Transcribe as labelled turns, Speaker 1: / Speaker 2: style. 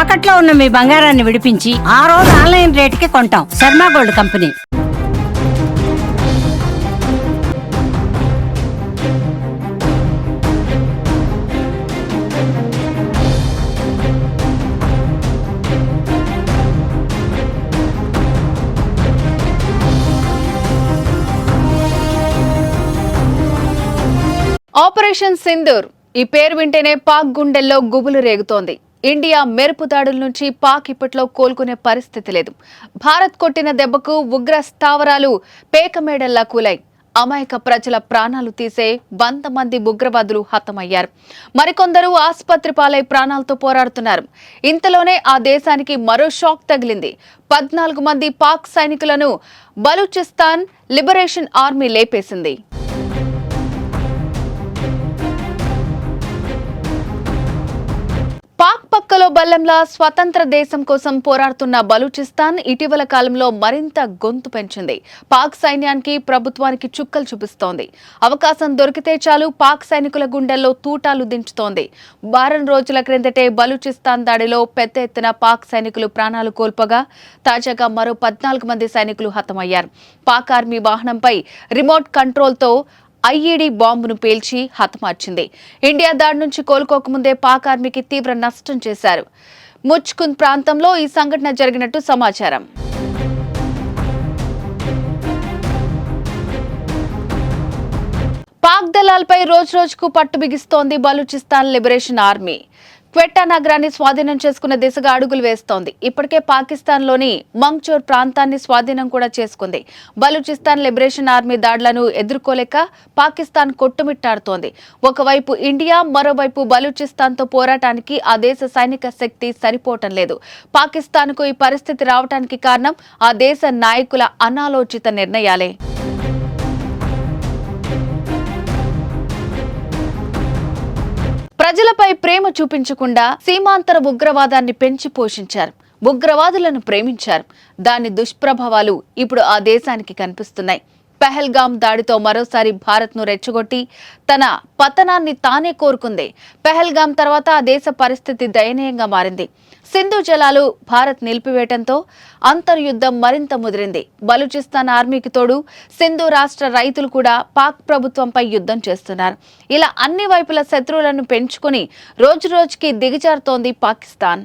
Speaker 1: తాకట్లో ఉన్న మీ బంగారాన్ని విడిపించి ఆ రోజు ఆన్లైన్ రేటుకి కొంటాం. Sharma gold company.
Speaker 2: Operation Sindoor ఈ పేరు వింటేనే పాక్ గుండెల్లో గుబులు రేగుతోంది. ఇండియా మెరుపు దాడుల నుంచి పాక్ ఇప్పట్లో కోలుకునే పరిస్థితి లేదు. భారత్ కొట్టిన దెబ్బకు ఉగ్ర స్థావరాలు పేకమేడల్లా కూలాయి. అమాయక ప్రజల ప్రాణాలు తీసే 100 మంది ఉగ్రవాదులు హతమయ్యారు. మరికొందరు ఆసుపత్రి పాలై ప్రాణాలతో పోరాడుతున్నారు. ఇంతలోనే ఆ దేశానికి మరో షాక్ తగిలింది. 14 మంది పాక్ సైనికులను బలూచిస్తాన్ లిబరేషన్ ఆర్మీ లేపేసింది. పాక్ పక్కలో బల్లంలా స్వతంత్ర దేశం కోసం పోరాడుతున్న బలూచిస్తాన్ ఇటీవల కాలంలో మరింత గొంతు పెంచింది. పాక్ సైన్యానికి ప్రభుత్వానికి చుక్కలు చూపిస్తోంది. అవకాశం దొరికితే చాలు పాక్ సైనికుల గుండెల్లో తూటాలు దించుతోంది. వారం రోజుల క్రిందటే బలూచిస్తాన్ దాడిలో పెద్ద ఎత్తున పాక్ సైనికులు ప్రాణాలు కోల్పోగా తాజాగా మరో 14 మంది సైనికులు హతమయ్యారు. పాక్ ఆర్మీ వాహనంపై రిమోట్ కంట్రోల్తో ఐఈడీ బాంబును పేల్చి హతమార్చింది. ఇండియా దాడి నుంచి కోలుకోకముందే పాక్ ఆర్మీకి తీవ్ర నష్టం చేశారు. ముచ్కుంద్ ప్రాంతంలో ఈ సంఘటన జరిగినట్టు సమాచారం. పాక్ దళాలపై రోజురోజుకు పట్టు బిగిస్తోంది బలూచిస్తాన్ లిబరేషన్ ఆర్మీ. క్వెట్టా నగరాన్ని స్వాధీనం చేసుకున్న దిశగా అడుగులు వేస్తోంది. ఇప్పటికే పాకిస్తాన్లోని మంగ్చోర్ ప్రాంతాన్ని స్వాధీనం కూడా చేసుకుంది. బలూచిస్తాన్ లిబరేషన్ ఆర్మీ దాడులను ఎదుర్కోలేక పాకిస్తాన్ కొట్టుమిట్టాడుతోంది. ఒకవైపు ఇండియా, మరోవైపు బలూచిస్తాన్తో పోరాటానికి ఆ దేశ సైనిక శక్తి సరిపోవటం లేదు. పాకిస్తాన్కు ఈ పరిస్థితి రావడానికి కారణం ఆ దేశ నాయకుల అనాలోచిత నిర్ణయాలే. ప్రజలపై ప్రేమ చూపించకుండా సీమాంతర ఉగ్రవాదాన్ని పెంచి పోషించారు. ఉగ్రవాదులను ప్రేమించారు. దాని దుష్ప్రభావాలు ఇప్పుడు ఆ దేశానికి కనిపిస్తున్నాయి. పెహల్గాం దాడితో మరోసారి భారత్ను రెచ్చగొట్టి తన పతనాన్ని తానే కోరుకుంది. పెహల్గాం తర్వాత ఆ దేశ పరిస్థితి దయనీయంగా మారింది. సింధు జలాలు భారత్ నిలిపివేయడంతో అంతర్యుద్ధం మరింత ముదిరింది. బలూచిస్తాన్ ఆర్మీకి తోడు సింధు రాష్ట్ర రైతులు కూడా పాక్ ప్రభుత్వంపై యుద్ధం చేస్తున్నారు. ఇలా అన్ని వైపుల శత్రువులను పెంచుకుని రోజురోజుకి దిగజారుతోంది పాకిస్తాన్.